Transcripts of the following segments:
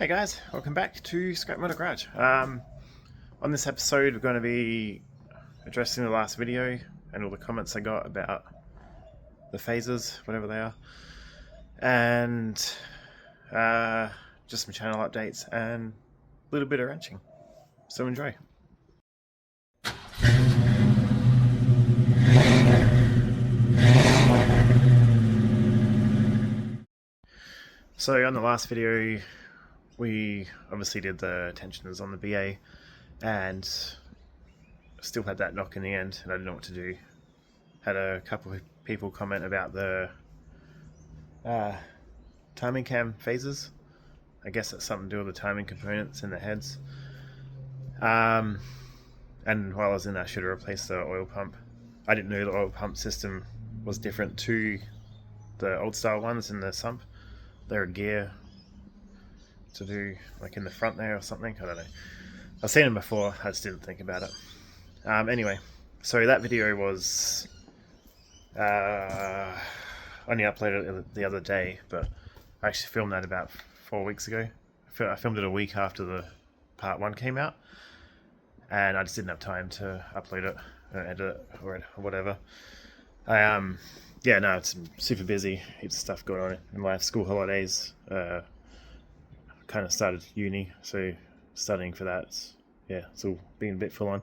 Hey guys, welcome back to Scrap Motor Garage. On this episode, we're going to be addressing the last video and all the comments I got about the phases, whatever they are, and just some channel updates and a little bit of wrenching. So enjoy. So on the last video, we obviously did the tensioners on the BA and still had that knock in the end and I didn't know what to do. Had a couple of people comment about the timing cam phases. I guess that's something to do with the timing components in the heads. And while I was in there, I should have replaced the oil pump. I didn't know the oil pump system was different to the old style ones in the sump. They're a gear to do like in the front there or something. I don't know. I've seen them before. I just didn't think about it. Anyway, so that video was only uploaded the other day, but I actually filmed that about 4 weeks ago. I filmed it a week after the part 1 came out, and I just didn't have time to upload it or edit it or whatever. Yeah, no, it's super busy. Heaps of stuff going on in my school holidays. Kind of started uni, so studying for that. It's all been a bit full on.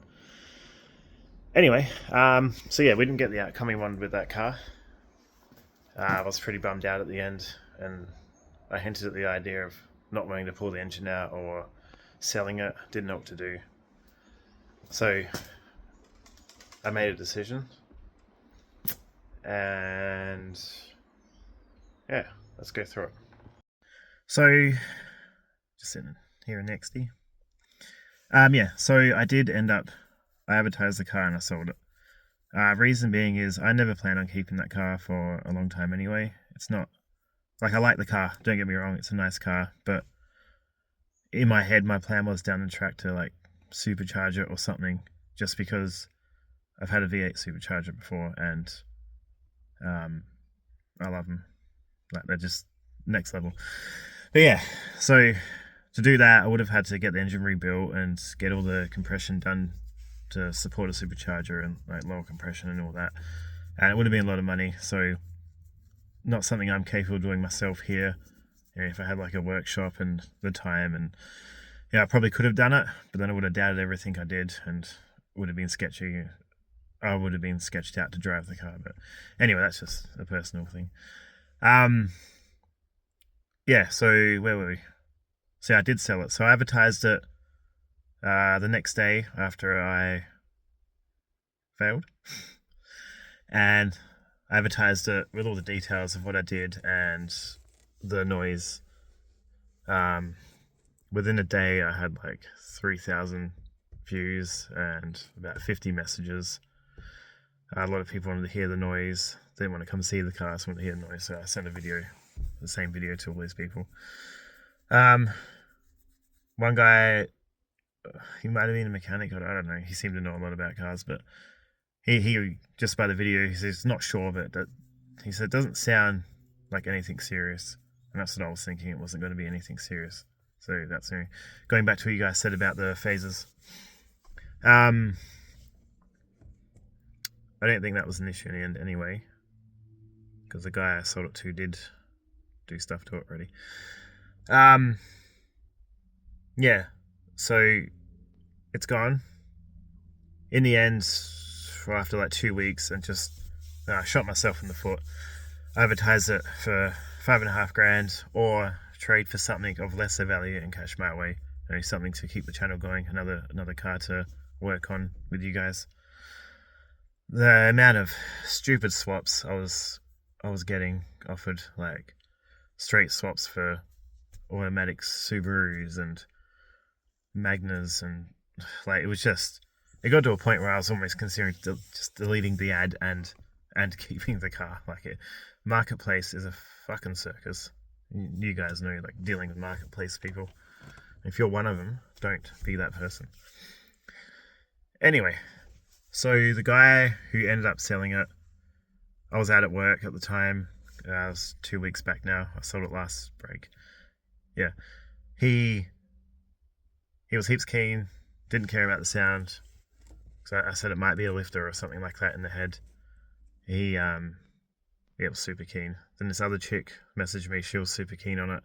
Anyway, so yeah, we didn't get the outcome we wanted with that car. I was pretty bummed out at the end, and I hinted at the idea of not wanting to pull the engine out or selling it. Didn't know what to do. So I made a decision, and yeah, let's go through it. So just sitting here next to you. So I did end up, I advertised the car and I sold it. Reason being is I never plan on keeping that car for a long time anyway. It's not, like, I like the car, don't get me wrong, it's a nice car, but in my head my plan was down the track to like supercharger or something, just because I've had a V8 supercharger before and I love them. Like, they're just next level. But yeah, so to do that, I would have had to get the engine rebuilt and get all the compression done to support a supercharger and like lower compression and all that. And it would have been a lot of money, so not something I'm capable of doing myself here. You know, if I had like a workshop and the time, and yeah, I probably could have done it, but then I would have doubted everything I did and would have been sketchy. I would have been sketched out to drive the car. But anyway, that's just a personal thing. Yeah, so where were we? So I did sell it. So I advertised it the next day after I failed. And I advertised it with all the details of what I did and the noise. Within a day, I had like 3,000 views and about 50 messages. A lot of people wanted to hear the noise. They didn't want to come see the car, so wanted to hear the noise. So I sent the same video to all these people. One guy, he might have been a mechanic, I don't know. He seemed to know a lot about cars, but he just by the video, he says not sure of it. That he said it doesn't sound like anything serious, and that's what I was thinking. It wasn't going to be anything serious. So that's me. Going back to what you guys said about the phases. I don't think that was an issue in the end anyway, because the guy I sold it to did do stuff to it already. Yeah, so it's gone. In the end, after like 2 weeks, and just shot myself in the foot. I advertised it for $5.5 grand, or trade for something of lesser value and cash my way. You know, something to keep the channel going, another car to work on with you guys. The amount of stupid swaps I was getting offered, like straight swaps for automatic Subarus and Magnas, and like it got to a point where I was almost considering just deleting the ad and keeping the car. Like, marketplace is a fucking circus. You guys know, like, dealing with marketplace people. If you're one of them, don't be that person. Anyway, so the guy who ended up selling it, I was out at work at the time. It was 2 weeks back now. I sold it last break. Yeah. He was heaps keen, didn't care about the sound. So I said it might be a lifter or something like that in the head. He was super keen. Then this other chick messaged me, she was super keen on it.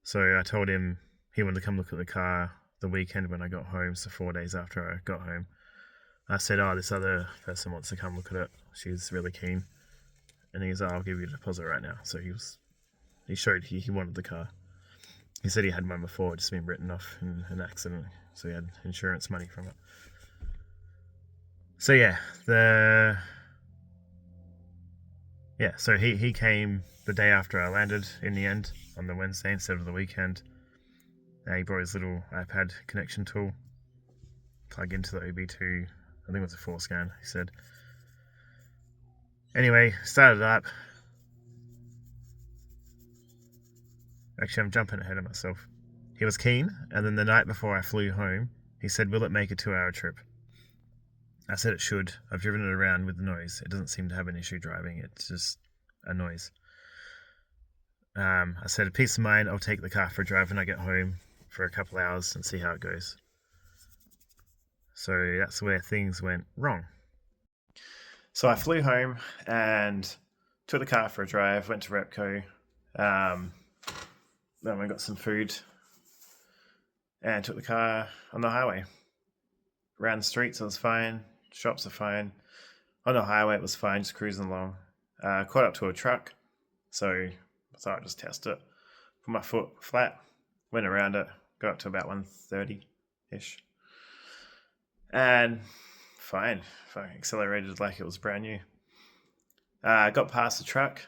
So I told him he wanted to come look at the car the weekend when I got home, so 4 days after I got home. I said, oh, this other person wants to come look at it. She's really keen. And he's, oh, I'll give you a deposit right now. So he showed he wanted the car. He said he had one before, just been written off in an accident, so he had insurance money from it. So so he came the day after I landed in the end, on the Wednesday instead of the weekend. He brought his little iPad connection tool, plug into the OB2, I think it was a 4-scan, he said. Anyway, started it up. Actually, I'm jumping ahead of myself. He was keen, and then the night before I flew home, he said, will it make a 2-hour trip? I said it should. I've driven it around with the noise. It doesn't seem to have an issue driving. It's just a noise. I said, a peace of mind, I'll take the car for a drive when I get home for a couple hours and see how it goes. So that's where things went wrong. So I flew home and took the car for a drive, went to Repco. Then I got some food and took the car on the highway. Around the streets, it was fine. Shops are fine. On the highway, it was fine, just cruising along. Caught up to a truck, so I thought I'd just test it. Put my foot flat, went around it, got up to about 130-ish. And fine, accelerated like it was brand new. Got past the truck,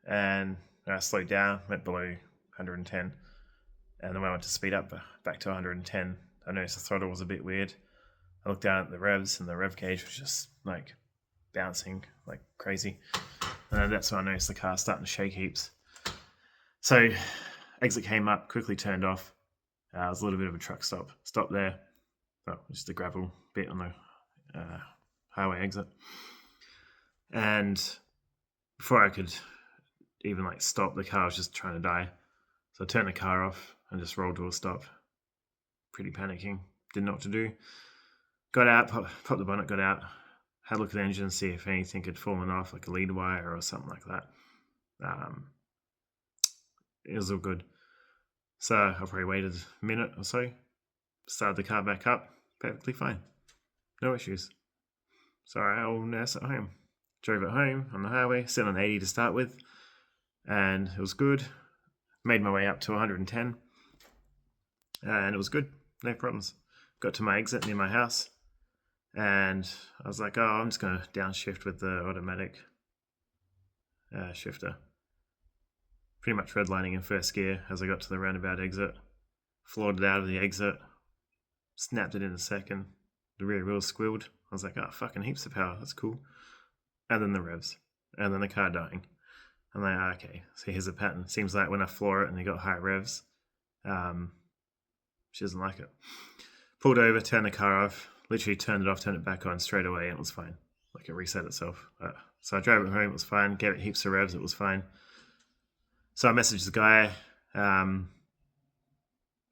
and I slowed down, went below 110. And then when I went to speed up back to 110, I noticed the throttle was a bit weird. I looked down at the revs, and the rev gauge was just like bouncing like crazy. And that's when I noticed the car starting to shake heaps. So exit came up, quickly turned off. It was a little bit of a truck stop. Stopped there. Oh, just a gravel bit on the highway exit. And before I could even like stop, the car was just trying to die. So I turned the car off and just rolled to a stop. Pretty panicking. Didn't know what to do. Got out, popped the bonnet, got out, had a look at the engine, see if anything had fallen off, like a lead wire or something like that. It was all good. So I probably waited a minute or so, started the car back up, perfectly fine. No issues. So I'll nurse it home. Drove it home on the highway, set on 80 to start with, and it was good. Made my way up to 110, and it was good, no problems. Got to my exit near my house, and I was like, oh, I'm just going to downshift with the automatic shifter. Pretty much redlining in first gear as I got to the roundabout exit. Floored it out of the exit, snapped it in a second. The rear wheels squealed. I was like, oh, fucking heaps of power, that's cool. And then the revs, and then the car dying. I'm like, oh, okay, so here's a pattern. Seems like when I floor it and you got high revs, she doesn't like it. Pulled over, turned the car off, literally turned it off, turned it back on straight away, and it was fine. Like it reset itself. So I drove it home, it was fine, gave it heaps of revs, it was fine. So I messaged the guy,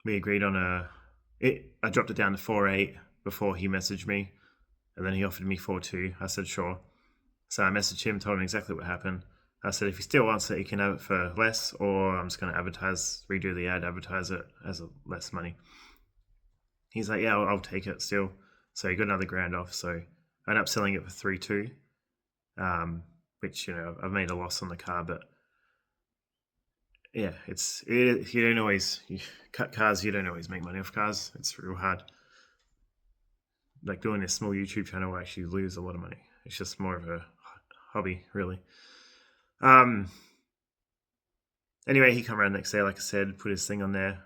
we agreed on I dropped it down to 4.8 before he messaged me, and then he offered me 4.2. I said, sure. So I messaged him, told him exactly what happened. I said, if he still wants it, he can have it for less, or I'm just going to redo the ad, advertise it as less money. He's like, yeah, I'll take it still. So he got another $1,000 off. So I ended up selling it for 3.2, which, I've made a loss on the car, but yeah, you cut cars, you don't always make money off cars. It's real hard. Like doing a small YouTube channel will actually lose a lot of money. It's just more of a hobby, really. Anyway, he come around the next day, like I said, put his thing on there.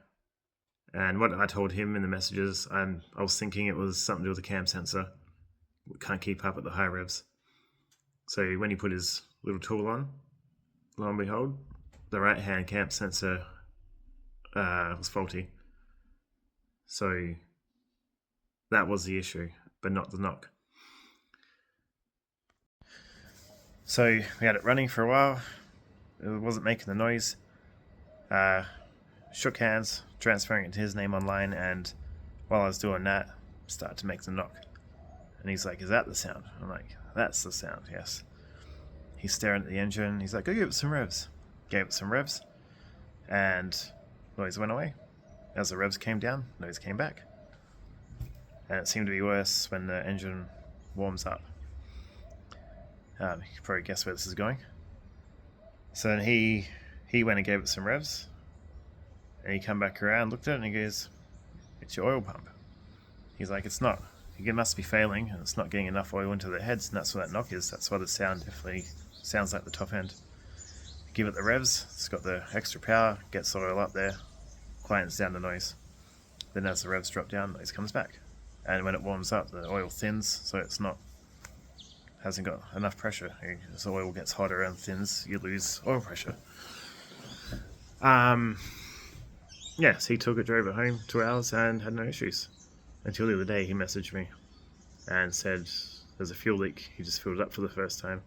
And what I told him in the messages, I was thinking it was something to do with the cam sensor. We can't keep up at the high revs. So when he put his little tool on, lo and behold, the right-hand cam sensor was faulty. So that was the issue, but not the knock. So we had it running for a while. It wasn't making the noise. shook hands, transferring it to his name online, and while I was doing that, started to make the knock. And he's like, "Is that the sound?" I'm like, "That's the sound, yes." He's staring at the engine. He's like, "Go give it some revs." Gave it some revs, and noise went away. As the revs came down, noise came back. And it seemed to be worse when the engine warms up. You can probably guess where this is going. So then he went and gave it some revs, and he come back around, looked at it, and he goes, "It's your oil pump." He's like, "It's not. It must be failing, and it's not getting enough oil into the heads, and that's what that knock is. That's why the sound definitely sounds like the top end." Give it the revs, it's got the extra power, gets the oil up there, quietens down the noise. Then as the revs drop down, noise comes back. And when it warms up, the oil thins, so it's not, hasn't got enough pressure. As the oil gets hotter and thins, you lose oil pressure. Yes, he took it, drove it home 2 hours, and had no issues. Until the other day, he messaged me and said there's a fuel leak. He just filled it up for the first time.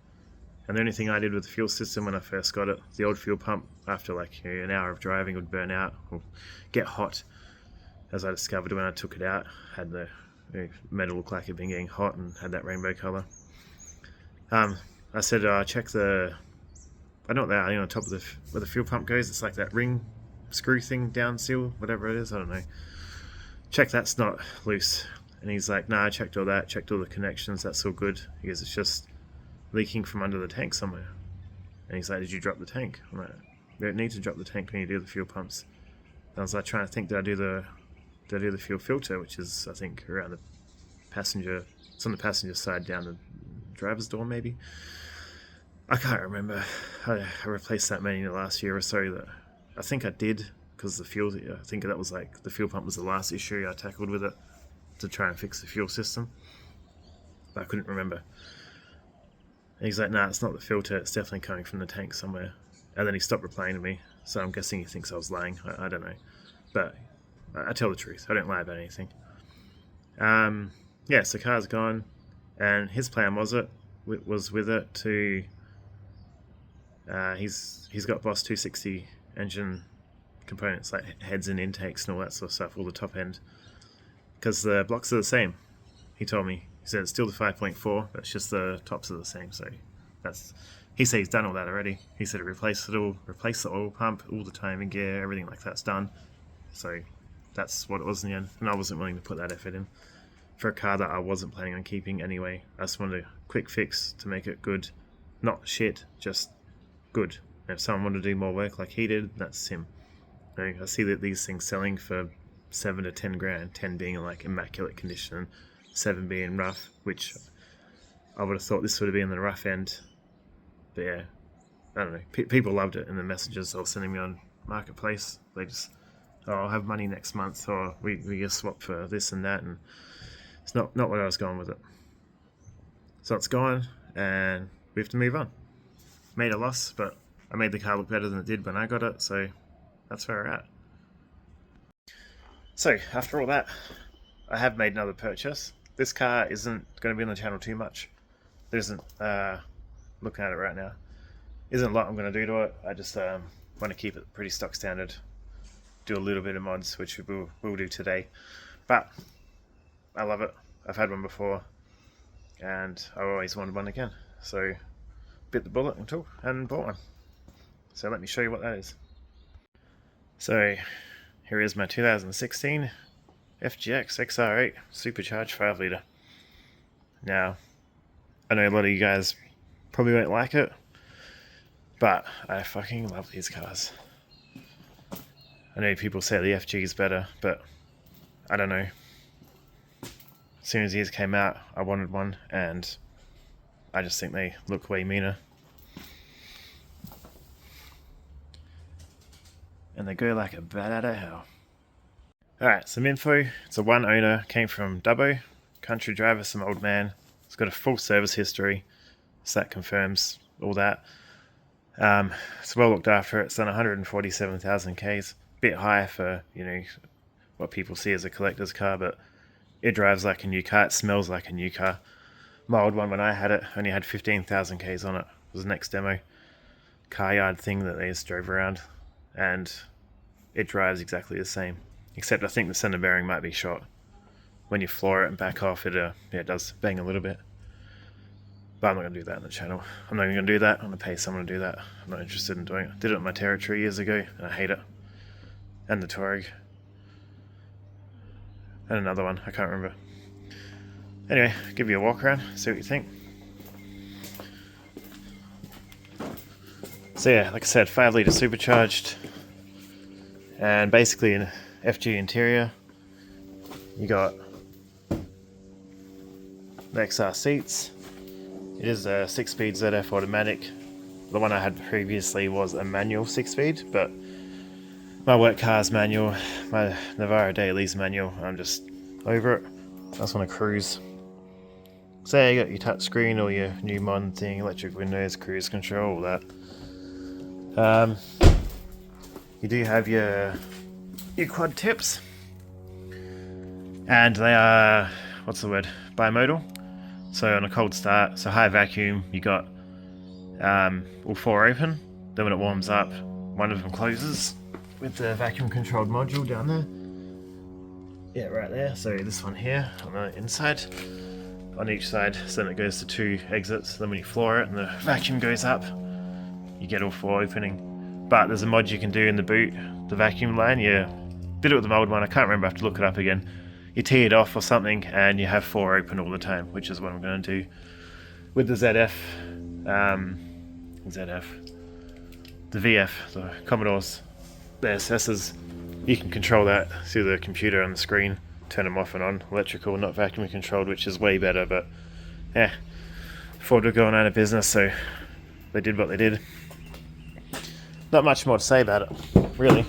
And the only thing I did with the fuel system when I first got it, the old fuel pump, after like an hour of driving, would burn out or get hot. As I discovered when I took it out, had the metal look like it had been getting hot and had that rainbow colour. I said, check the, I don't know that, on top of where the fuel pump goes, it's like that ring screw thing down seal, whatever it is, I don't know. Check that's not loose. And he's like, "Nah, I checked all that, checked all the connections, that's all good." He goes, "It's just leaking from under the tank somewhere." And he's like, "Did you drop the tank?" I'm like, "You don't need to drop the tank when you do the fuel pumps." And I was like trying to think, did I do the fuel filter, which is I think around the passenger, it's on the passenger side down the driver's door maybe. I can't remember. I replaced that many in the last year or so that I think I did, because the fuel, I think that was like the fuel pump was the last issue I tackled with it to try and fix the fuel system. But I couldn't remember. And he's like, "Nah, it's not the filter, it's definitely coming from the tank somewhere." And then he stopped replying to me, so I'm guessing he thinks I was lying. I don't know. But I tell the truth. I don't lie about anything. Yeah, so car's gone, and his plan was with it to, he's got Boss 260 engine components, like heads and intakes and all that sort of stuff, all the top end. Because the blocks are the same, he told me. He said it's still the 5.4, but it's just the tops are the same. So he said he's done all that already. He said replace the oil pump, all the timing gear, everything like that's done. So that's what it was in the end. And I wasn't willing to put that effort in for a car that I wasn't planning on keeping anyway. I just wanted a quick fix to make it good. Not shit, just good. And if someone wanted to do more work like he did, that's him. I see that these things selling for 7 to 10 grand, 10 being in like immaculate condition, 7 being rough, which I would have thought this would have been in the rough end. But yeah, I don't know. People loved it in the messages they were sending me on Marketplace. They just, "Oh, I'll have money next month," or we just swap for this and that, and it's not what I was going with it. So it's gone, and we have to move on. Made a loss, but I made the car look better than it did when I got it, so that's where we're at. So after all that, I have made another purchase. This car isn't going to be on the channel too much. There isn't, looking at it right now, isn't a lot I'm going to do to it. I just want to keep it pretty stock standard. Do a little bit of mods, which we'll do today. But I love it. I've had one before, and I always wanted one again. So bit the bullet and bought one. So let me show you what that is. So here is my 2016 FGX XR8 supercharged 5 litre. Now, I know a lot of you guys probably won't like it, but I fucking love these cars. I know people say the FG is better, but I don't know. As soon as these came out, I wanted one, and I just think they look way meaner. And they go like a bat out of hell. Alright, some info. It's a one owner, came from Dubbo, country driver, some old man. It's got a full service history, so that confirms all that. It's well looked after. It's done 147,000 Ks. Bit high for, what people see as a collector's car, but it drives like a new car. It smells like a new car. My old one, when I had it, only had 15,000 Ks on it. It was the next demo car yard thing that they just drove around, and it drives exactly the same, except I think the center bearing might be shot. When you floor it and back off, it does bang a little bit. But I'm not going to do that on the channel. I'm not even going to do that. I'm going to pay someone to do that. I'm not interested in doing it. Did it on my Territory years ago, and I hate it. And the Touareg. And another one, I can't remember. Anyway, give you a walk around, see what you think. So yeah, like I said, 5 litre supercharged. And basically an FG interior. You got the XR seats. It is a 6-speed ZF automatic. The one I had previously was a manual 6-speed, but my work car's manual, my Navara Daily's manual. I'm just over it. I just want to cruise. So yeah, you got your touch screen, all your new modern thing, electric windows, cruise control, all that. You do have your quad tips, and they are, what's the word, bimodal. So on a cold start, so high vacuum, you got all 4 open. Then when it warms up, one of them closes with the vacuum controlled module down there. Yeah, right there. So this one here on the inside, on each side. So then it goes to 2 exits. Then when you floor it and the vacuum goes up, you get all 4 opening. But there's a mod you can do in the boot, the vacuum line. You did it with the old one. I can't remember. I have to look it up again. You tee it off or something, and you have 4 open all the time, which is what I'm going to do with the ZF, the VF, the Commodores, the SS's. You can control that through the computer on the screen, turn them off and on, electrical, not vacuum controlled, which is way better. But yeah, Ford were going out of business, so they did what they did. Not much more to say about it, really.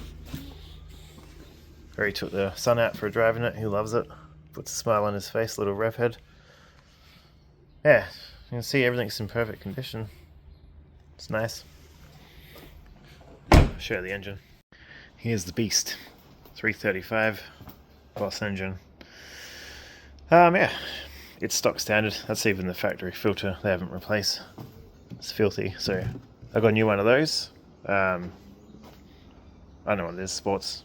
Already took the son out for a drive in it. He loves it. Puts a smile on his face, little rev head. Yeah, you can see everything's in perfect condition. It's nice. I'll show you the engine. Here's the beast. 335 Boss engine. Yeah, it's stock standard. That's even the factory filter they haven't replaced. It's filthy, so I got a new one of those. I don't know what it is, sports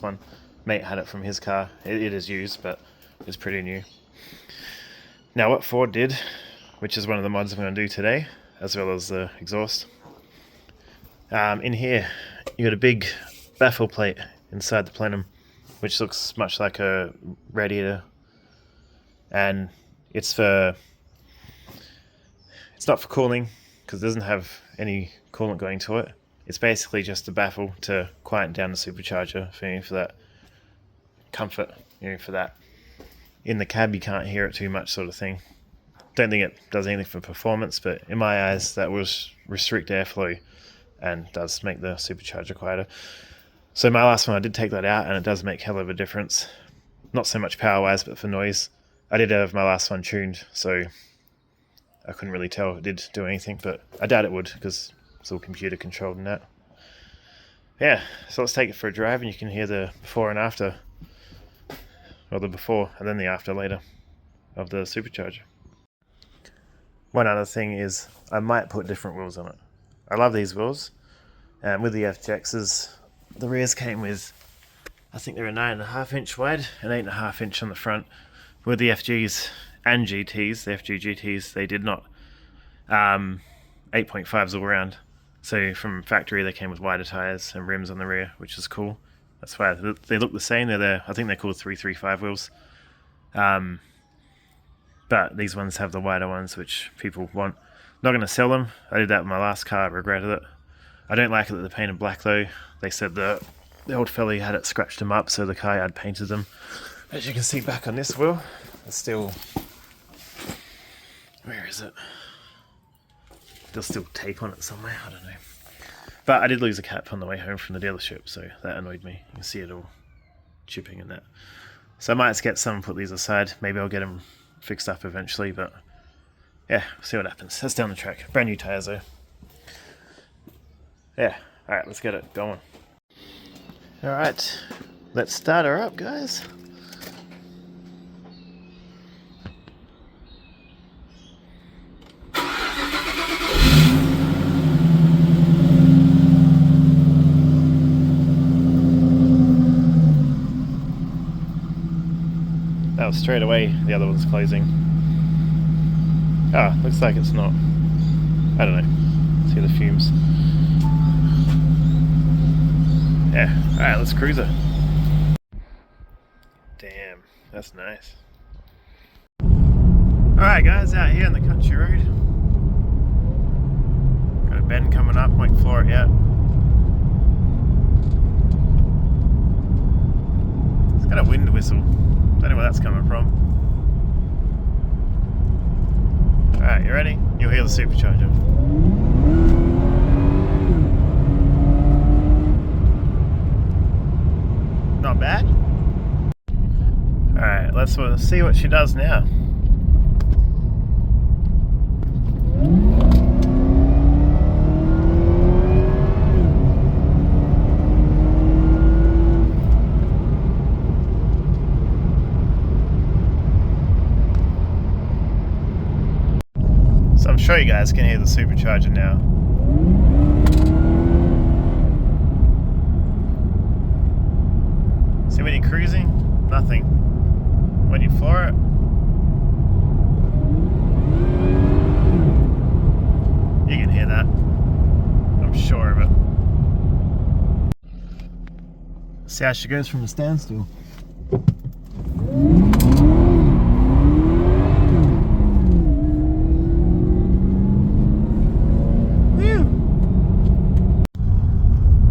one. Mate had it from his car. It is used, but it's pretty new. Now what Ford did, which is one of the mods I'm going to do today, as well as the exhaust. In here, you got a big baffle plate inside the plenum, which looks much like a radiator, and it's not for cooling because it doesn't have any coolant going to it. It's basically just a baffle to quieten down the supercharger for that comfort, for that. In the cab you can't hear it too much, sort of thing. Don't think it does anything for performance, but in my eyes that will restrict airflow and does make the supercharger quieter. So my last one, I did take that out, and it does make hell of a difference. Not so much power wise, but for noise. I did have my last one tuned, so I couldn't really tell if it did do anything, but I doubt it would because it's all computer controlled and that. Yeah, so let's take it for a drive, and you can hear the before and after. Or the before and then the after later of the supercharger. One other thing is I might put different wheels on it. I love these wheels. And with the FGXs, the rears came with, I think they're a 9.5 inch wide and 8.5 inch on the front. With the FGs and GTs, the FG GTs, they did not. 8.5s all around. So from factory they came with wider tyres and rims on the rear, which is cool. That's why they look the same. I think they're called 335 wheels. But these ones have the wider ones, which people want. Not going to sell them. I did that with my last car. I regretted it. I don't like it that they're painted black, though. They said the old fella had it scratched them up, so the car had painted them. As you can see back on this wheel, it's still... Where is it? There's still tape on it somewhere. I don't know. But I did lose a cap on the way home from the dealership, so that annoyed me. You can see it all chipping in that. So I might get some and put these aside. Maybe I'll get them fixed up eventually, but yeah, we'll see what happens. That's down the track. Brand new tyres though. Yeah, alright, let's get it going. Alright, let's start her up, guys. That was straight away, the other one's closing. Ah, looks like it's not. I don't know. See the fumes. Yeah, alright, let's cruise it. Damn, that's nice. Alright guys, out here on the country road. Got a bend coming up, won't floor it yet. It's got a wind whistle. Don't know where that's coming from. Alright, you ready? You'll hear the supercharger. Not bad. Alright, let's see what she does now. So I'm sure you guys can hear the supercharger now. See when you're cruising? Nothing. When you floor it, you can hear that. I'm sure of it. See how she goes from a standstill.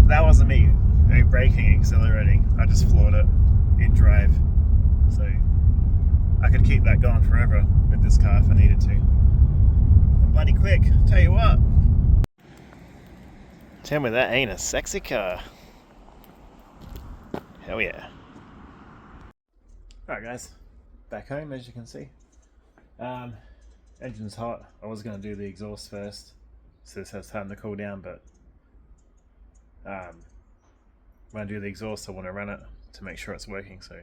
That wasn't me braking, accelerating. I just floored it in drive. So I could keep that going forever with this car if I needed to. I'm bloody quick, tell you what. Tell me that ain't a sexy car. Hell yeah. Alright guys, back home as you can see. Engine's hot. I was going to do the exhaust first, so this has time to cool down, but when I do the exhaust I want to run it to make sure it's working, so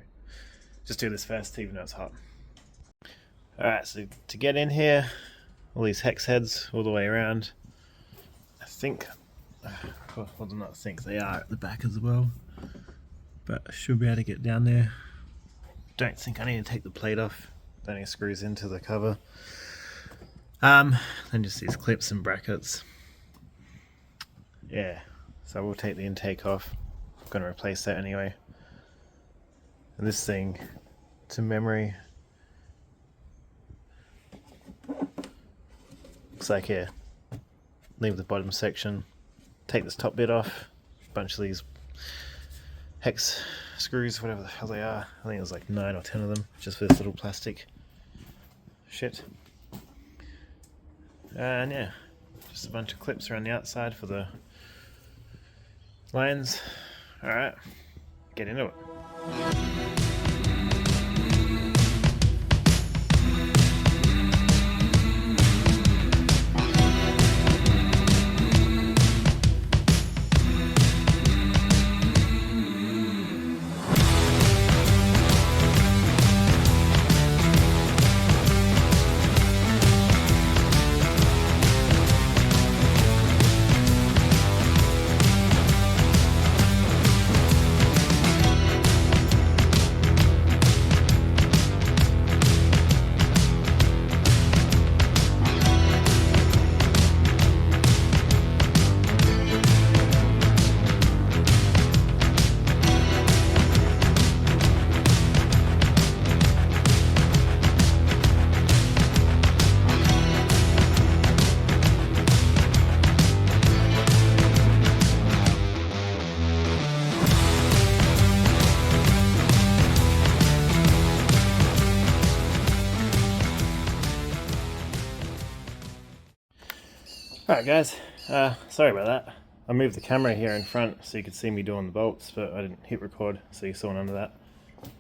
just do this first even though it's hot. Alright, so to get in here, all these hex heads all the way around. I think, well not think, they are at the back as well, but I should be able to get down there. Don't think I need to take the plate off, that only screws into the cover. Then just these clips and brackets. Yeah, so we'll take the intake off. I'm going to replace that anyway. And this thing, to memory, looks like here. Leave the bottom section, take this top bit off, a bunch of these hex screws, whatever the hell they are. I think there's like 9 or 10 of them, just for this little plastic shit. And yeah, just a bunch of clips around the outside for the lines. Alright, get into it. Alright guys, sorry about that. I moved the camera here in front so you could see me doing the bolts, but I didn't hit record, so you saw none of that.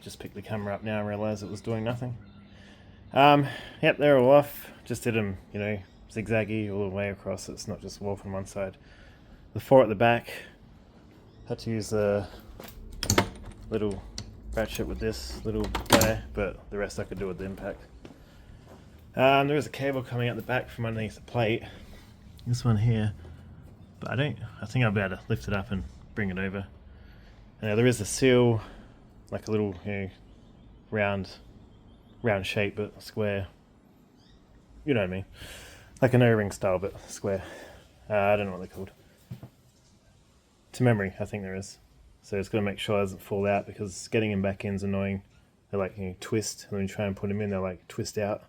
Just picked the camera up now and realised it was doing nothing. Yep, they're all off. Just did them, you know, zigzaggy all the way across. It's not just warp on one side. The 4 at the back, had to use the little ratchet with this little guy, but the rest I could do with the impact. There is a cable coming out the back from underneath the plate. This one here, but I think I'll be able to lift it up and bring it over. Now there is a seal, like a little, you know, round round shape but square. You know what I mean? Like an O-ring style but square. I don't know what they're called. To memory, I think there is. So it's got to make sure it doesn't fall out, because getting them back in is annoying. They like, you know, twist, and when you try and put them in, they're like twist out.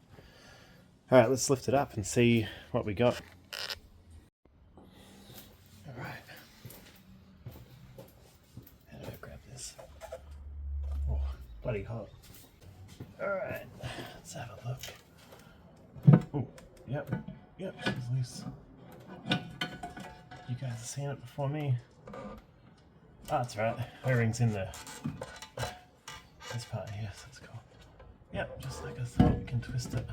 Alright, let's lift it up and see what we got. Alright. How do I grab this? Oh, bloody hot. Alright, let's have a look. Oh, yep, she's loose. You guys have seen it before me. Oh, that's right, O-ring's in there. This part here, so it's cool. Yep, just like I thought, we can twist it.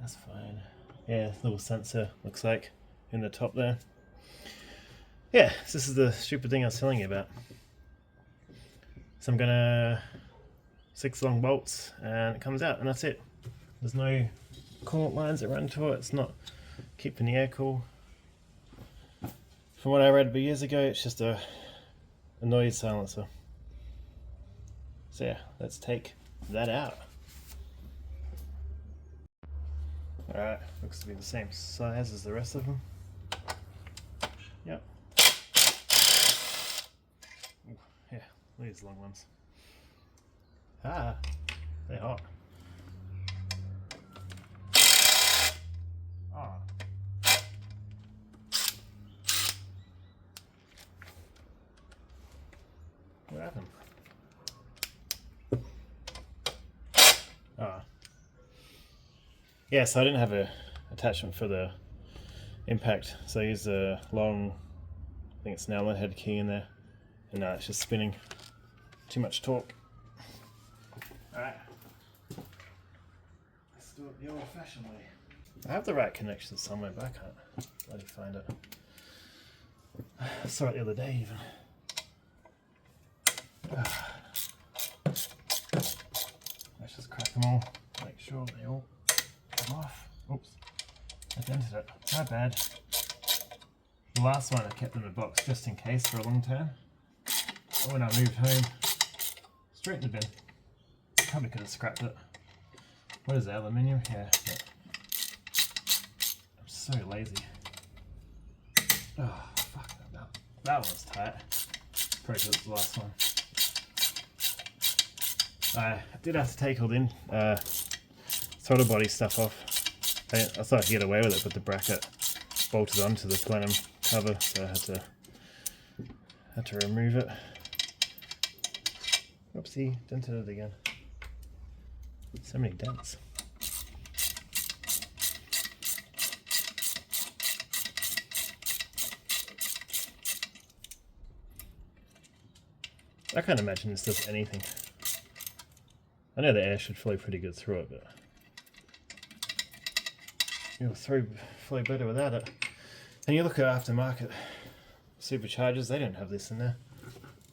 That's fine. Yeah, little sensor, looks like, in the top there. Yeah, so this is the stupid thing I was telling you about. So I'm gonna 6 long bolts and it comes out, and that's it. There's no coolant lines that run to it. It's not keeping the air cool. From what I read years ago, it's just a noise silencer. So yeah, let's take that out. Alright, looks to be the same size as the rest of them. Yep. Ooh, yeah, these long ones. Ah, they're hot. Ah. What happened? Ah. Yeah, so I didn't have a attachment for the impact, so I used a long, I think it's an Allen head key in there, and now it's just spinning. Too much torque. Alright. Let's do it the old fashioned way. I have the right connection somewhere, but I can't bloody find it. I saw it the other day even. Let's just crack them all, make sure they all come off. Oops, I dented it. My bad. The last one I kept in the box just in case for a long time. But when I moved home, straight in the bin. Probably could have scrapped it. What is it, aluminium? Yeah. But I'm so lazy. Oh, fuck that one's tight. Probably because it's the last one. I did have to take all the throttle body stuff off. I thought I could get away with it, but the bracket bolted onto the plenum cover, so I had to remove it. Oopsie, dented it again. So many dents. I can't imagine this does anything. I know the air should flow pretty good through it, but it'll flow better without it. And you look at aftermarket superchargers, they don't have this in there.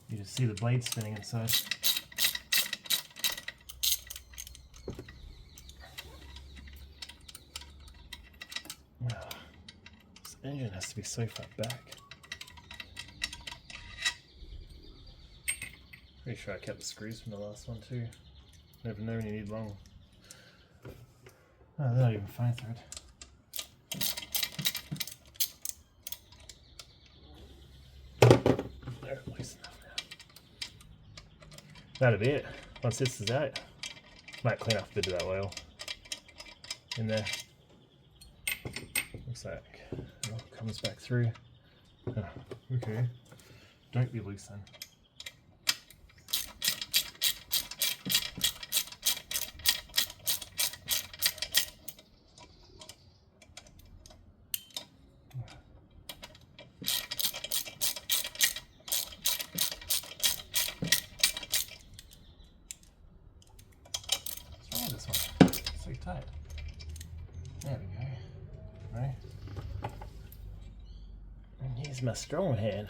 You just see the blade spinning inside. Wow. This engine has to be so far back. Pretty sure I kept the screws from the last one too. Never know when you need long. Oh, they're not even fine thread. They're loose enough now. That'll be it. Once this is out, might clean off a bit of that oil in there. Looks like it all comes back through. Oh, okay. Don't be loose then. This one. It's so tight. There we go. Right. And here's my strong hand.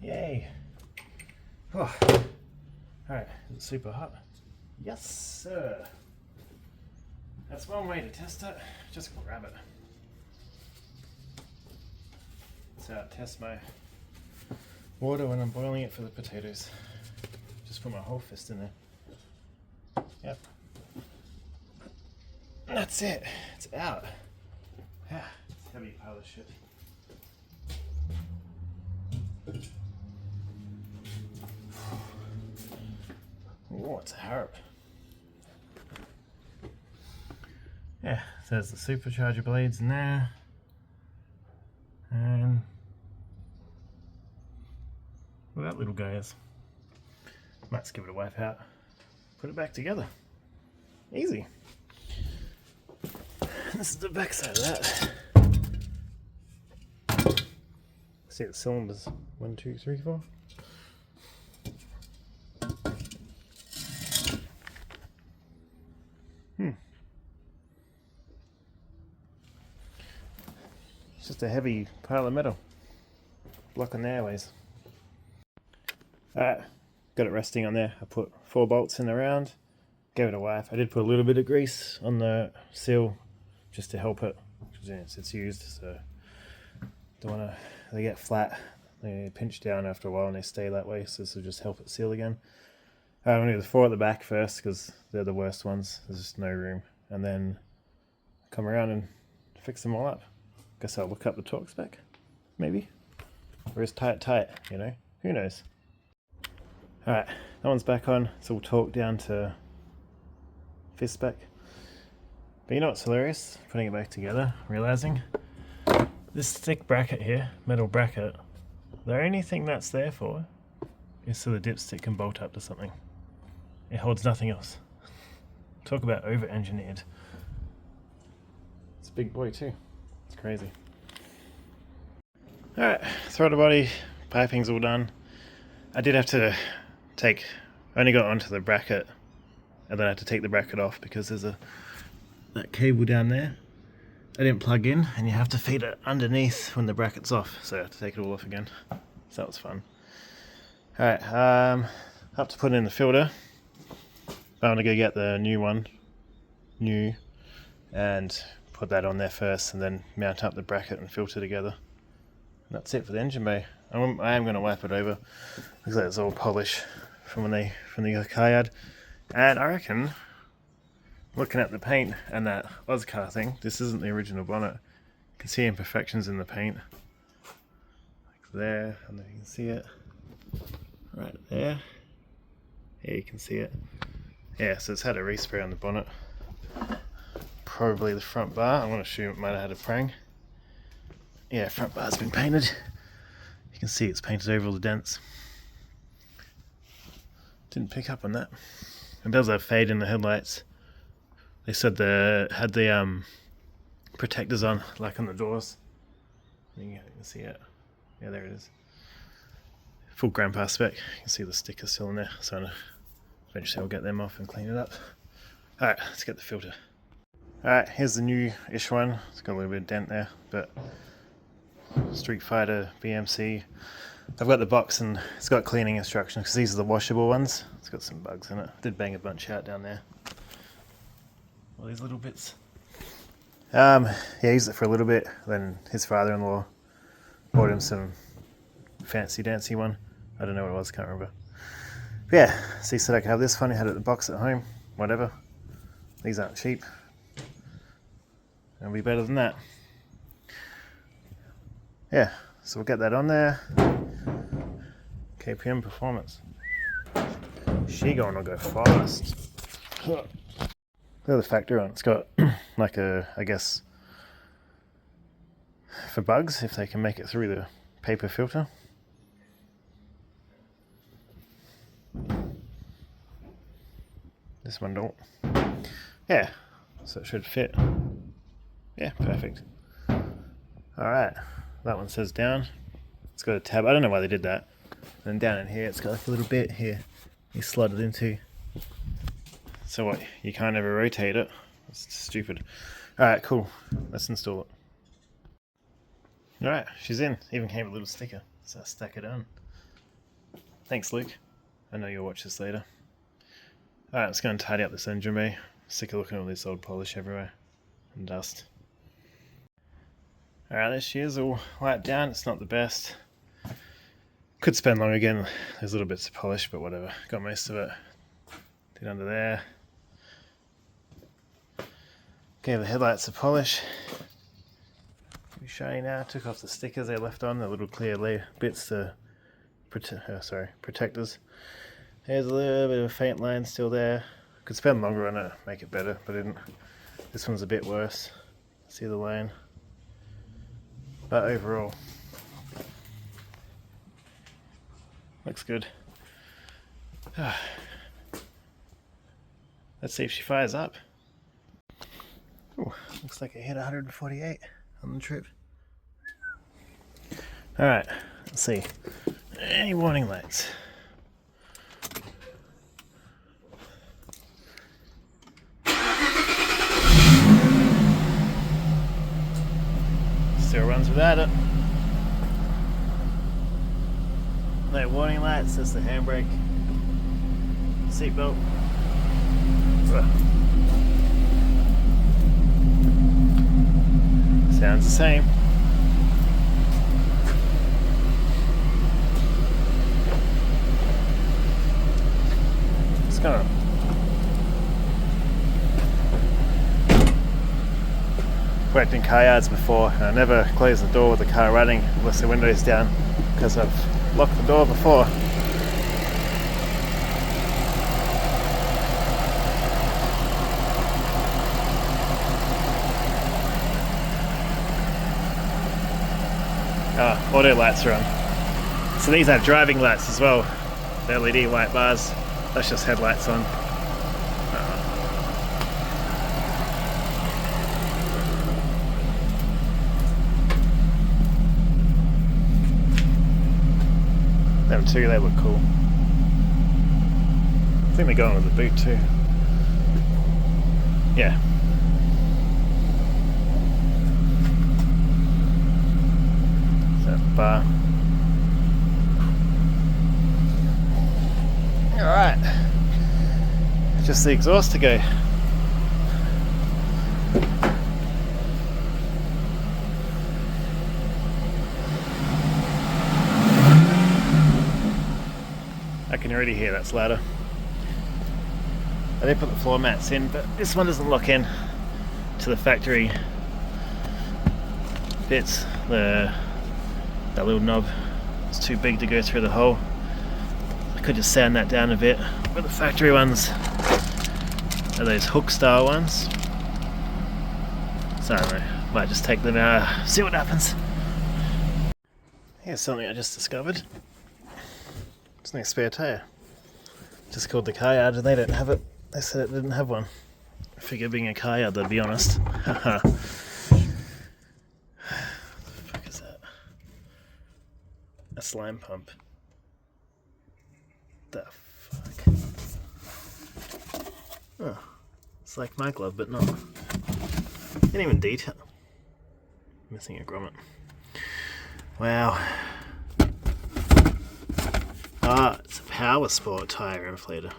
Yay. Oh. Alright, is it super hot? Yes, sir. That's one way to test it. Just grab it. That's how I test my water when I'm boiling it for the potatoes. Just put my whole fist in there. Yep. And that's it. It's out. Yeah, it's a heavy pile of shit. Oh, it's a harp. Yeah, so there's the supercharger blades in there. And well, that little guy is. Let's give it a wipe out. Put it back together. Easy. This is the back side of that. See the cylinders. 1, 2, 3, 4. It's just a heavy pile of metal blocking the airways. Alright, got it resting on there. I put 4 bolts in the round, gave it a wipe. I did put a little bit of grease on the seal just to help it, because it's used, so don't want to, they get flat, they pinch down after a while and they stay that way, so this will just help it seal again. I'm going to do the 4 at the back first because they're the worst ones, there's just no room, and then come around and fix them all up. Guess I'll look up the torque spec, maybe, or is tight, you know, who knows. Alright, that one's back on, it's all torqued down to fist spec. But you know what's hilarious? Putting it back together, realizing this thick bracket here, metal bracket, the only thing that's there for is so the dipstick can bolt up to something. It holds nothing else. Talk about over-engineered. It's a big boy too. It's crazy. Alright, throttle body, piping's all done. I did have to I only got onto the bracket and then I had to take the bracket off because there's that cable down there I didn't plug in, and you have to feed it underneath when the bracket's off, so I have to take it all off again. So that was fun. Alright, I have to put in the filter. I want to go get the new one, and put that on there first, and then mount up the bracket and filter together. And that's it for the engine bay. I am going to wipe it over. Looks like it's all polish from the car yard, and I reckon, looking at the paint and that Oscar thing, this isn't the original bonnet. You can see imperfections in the paint, like there, and then you can see it right there. Yeah, you can see it. Yeah, so it's had a respray on the bonnet. Probably the front bar. I'm going to assume it might have had a prang. Yeah, front bar's been painted. You can see it's painted over all the dents. Didn't pick up on that. It does have fade in the headlights. They said they had the protectors on, like on the doors. You can see it. Yeah, there it is. Full grandpa spec. You can see the sticker still in there. So eventually I'll get them off and clean it up. Alright, let's get the filter. Alright, here's the new-ish one. It's got a little bit of dent there, but Street Fighter BMC. I've got the box and it's got cleaning instructions because these are the washable ones. It's got some bugs in it. Did bang a bunch out down there. All these little bits. Yeah, I used it for a little bit. Then his father-in-law bought him some fancy dancy one. I don't know what it was, can't remember. But yeah, so he said I could have this one. He had it in the box at home. Whatever. These aren't cheap. It'll be better than that. Yeah, so we'll get that on there. KPM performance. She gonna go fast. Look at the factor on. It's got like a, I guess, for bugs, if they can make it through the paper filter. This one don't. Yeah, so it should fit. Yeah, perfect. Alright, that one says down. It's got a tab. I don't know why they did that. And then down in here, it's got like a little bit here you slot it into. So what, you can't ever rotate it? It's stupid. Alright, cool. Let's install it. Alright, she's in. Even came with a little sticker. So I'll stack it on. Thanks, Luke. I know you'll watch this later. Alright, let's go and tidy up this engine bay. Sick of looking at all this old polish everywhere. And dust. Alright, there she is, all wiped down. It's not the best. Could spend longer again. There's little bits of polish, but whatever. Got most of it. Did under there. Gave the headlights a polish. Pretty shiny now. Took off the stickers they left on, the little clear bits to protectors. There's a little bit of a faint line still there. Could spend longer on it, make it better, but I didn't. This one's a bit worse. See the line. But overall, looks good. Let's see if she fires up. Ooh, looks like I hit 148 on the trip. Alright, let's see. Any warning lights? Still runs without it. No warning lights, that's the handbrake. Seatbelt. Sounds the same. It's gonna worked in car yards before, and I never close the door with the car running unless the window's down, because I've locked the door before. Auto lights are on. So these have driving lights as well. The LED white bars. That's just headlights on. Them too, they look cool. I think they go on with the boot too. Yeah. Bar. Alright, just the exhaust to go. I can already hear that's louder. I did put the floor mats in, but this one doesn't lock in to the factory bits. That little knob is too big to go through the hole. I could just sand that down a bit. But the factory ones are those hook style ones. So I don't know, might just take them out, see what happens. Here's something I just discovered. There's no spare tyre. Just called the car yard and they don't have it. They said it didn't have one. I figured being a car yard, they'd be honest. Haha. A slime pump. The fuck? Oh, it's like my glove, but not. Ain't even detail. Missing a grommet. Wow. Ah, it's a power sport tire inflator.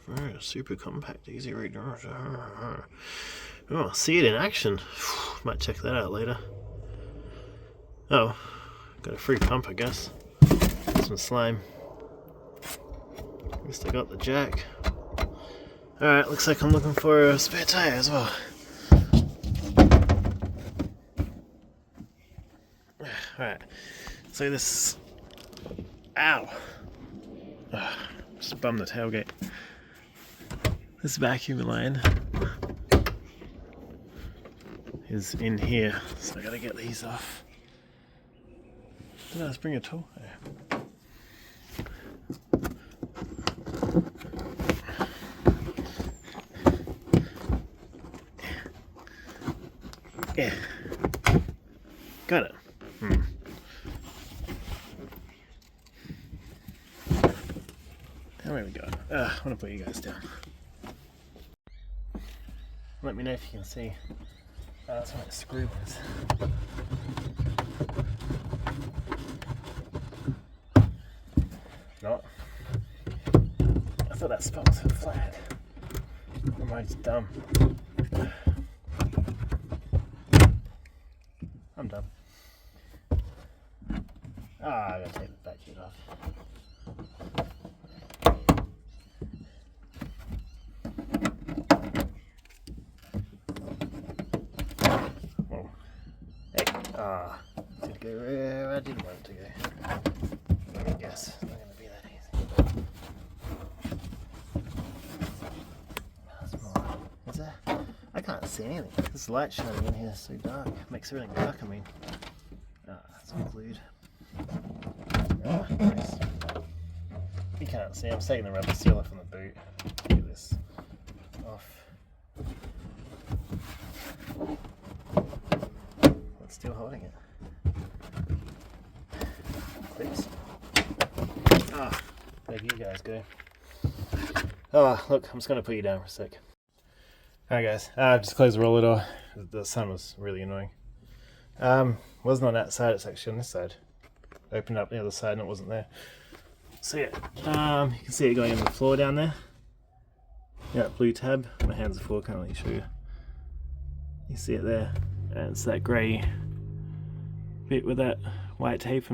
Oh, super compact, easy read. Oh, see it in action. Might check that out later. Oh. Got a free pump, I guess. Some slime. At least I got the jack. Alright, looks like I'm looking for a spare tyre as well. Alright, so this... Ow! Just bummed the tailgate. This vacuum line is in here, so I gotta get these off. Did I just bring a tool? Yeah. Got it. There we go. I want to put you guys down. Let me know if you can see. That's where the screw was. Not. I thought that spot was flat. Or am I just dumb? I'm dumb. I gotta take the back sheet off. see anything. This light shining in here is so dark. It makes everything dark, I mean. It's all glued. Nice. You can't see, I'm taking the rubber seal off on the boot. Get this off. It's still holding it. Clips. There you guys go. Oh, look, I'm just going to put you down for a sec. Alright guys, just close the roller door. The sun was really annoying. Wasn't on that side, it's actually on this side. Opened up the other side and it wasn't there. So yeah, you can see it going on the floor down there. Yeah, that blue tab. My hands are full, can't really show you. You see it there. And it's that grey bit where that white tape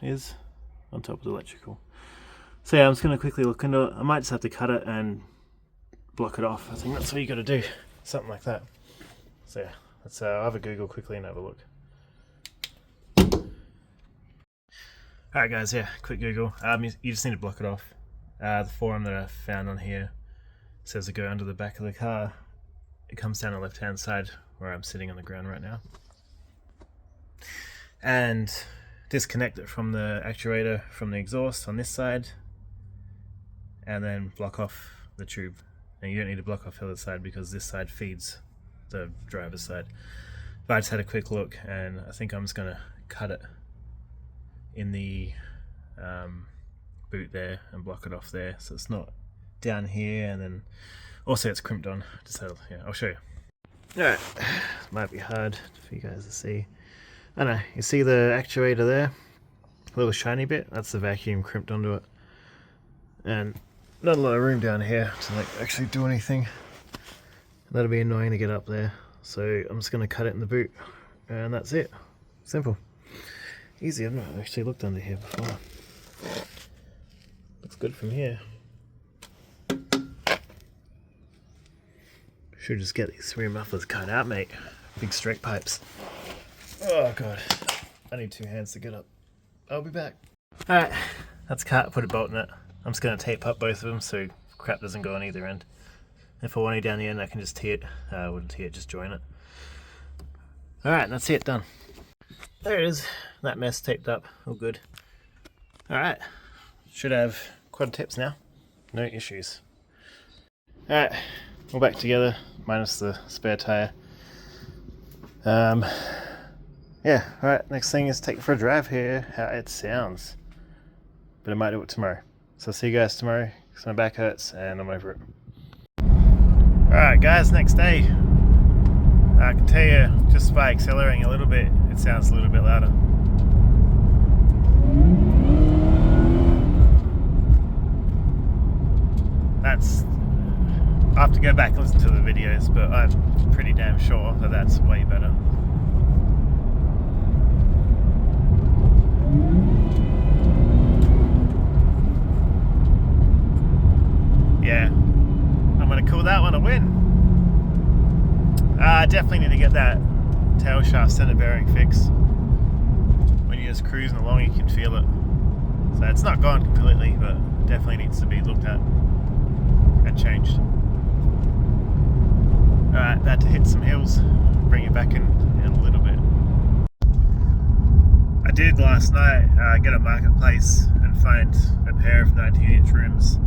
is on top of the electrical. So yeah, I'm just going to quickly look into it. I might just have to cut it and block it off. I think that's what you got to do. Something like that. So yeah, let's I'll have a Google quickly and have a look. Alright guys, yeah, quick Google. You just need to block it off. The forum that I found on here says to go under the back of the car. It comes down the left hand side where I'm sitting on the ground right now. And disconnect it from the actuator from the exhaust on this side. And then block off the tube. And you don't need to block off the other side because this side feeds the driver's side. But I just had a quick look and I think I'm just going to cut it in the boot there and block it off there so it's not down here, and then also it's crimped on. Yeah, I'll show you. Alright, might be hard for you guys to see. I know, you see the actuator there? A little shiny bit? That's the vacuum crimped onto it. And not a lot of room down here to like actually do anything. That'll be annoying to get up there. So I'm just going to cut it in the boot and that's it. Simple. Easy. I've not actually looked under here before. Looks good from here. Should just get these rear mufflers cut out, mate. Big straight pipes. Oh god, I need 2 hands to get up. I'll be back. Alright, that's cut. Put a bolt in it. I'm just going to tape up both of them so crap doesn't go on either end. If I want it down the end, I can just tee it. I wouldn't tee it, just join it. Alright, that's it, done. There it is. That mess taped up. All good. Alright. Should have quad tips now. No issues. Alright. All back together. Minus the spare tyre. Yeah. Alright. Next thing is take it for a drive here. How it sounds. But I might do it tomorrow. So I'll see you guys tomorrow. Because my back hurts and I'm over it. Alright guys. Next day. I can tell you, just by accelerating a little bit, it sounds a little bit louder. I'll have to go back and listen to the videos, but I'm pretty damn sure that that's way better. Yeah, I'm going to call that one a win. I definitely need to get that tail shaft center bearing fixed. When you're just cruising along, you can feel it. So it's not gone completely, but definitely needs to be looked at and changed. Alright, about to hit some hills, bring it back in a little bit. I did last night get a marketplace and find a pair of 19-inch rims,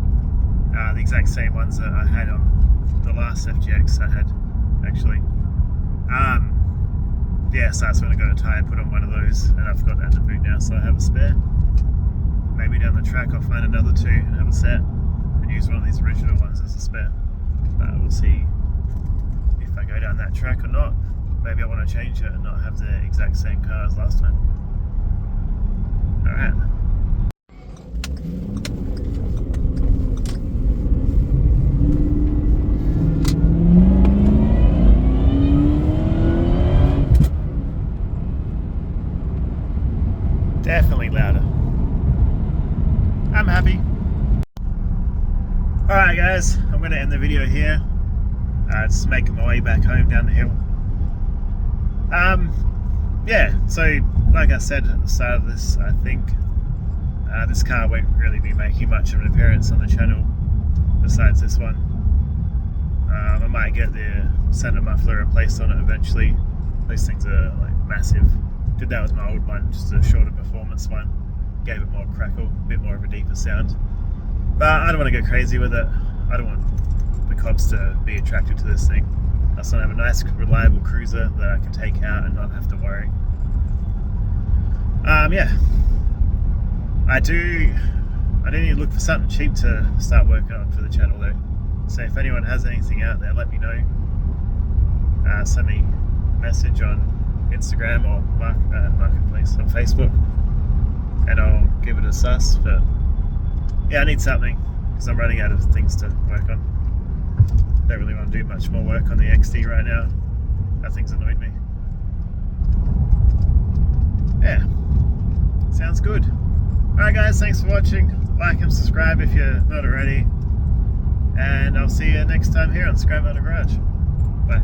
the exact same ones that I had on the last FGX I had, actually. Yeah, so that's when I got a tyre put on one of those, and I've got that in the boot now, so I have a spare. Maybe down the track I'll find another 2 and have a set, and use one of these original ones as a spare. We'll see if I go down that track or not. Maybe I want to change it and not have the exact same car as last time. Alright. Definitely louder. I'm happy. Alright guys, I'm going to end the video here. Just making my way back home down the hill. Yeah, so like I said at the start of this, I think this car won't really be making much of an appearance on the channel besides this one. I might get the center muffler replaced on it eventually. Those things are like massive. Did that with my old one, just a shorter performance one. Gave it more crackle, a bit more of a deeper sound. But I don't want to go crazy with it. I don't want the cops to be attracted to this thing. I just want to have a nice, reliable cruiser that I can take out and not have to worry. Yeah. I do need to look for something cheap to start working on for the channel though. So if anyone has anything out there, let me know. Send me a message on Instagram or Marketplace on Facebook, and I'll give it a suss. But yeah, I need something because I'm running out of things to work on. Don't really want to do much more work on the XD right now. That thing's annoyed me. Yeah, sounds good. Alright guys, thanks for watching. Like and subscribe if you're not already. And I'll see you next time here on Scrap Metal Garage. Bye.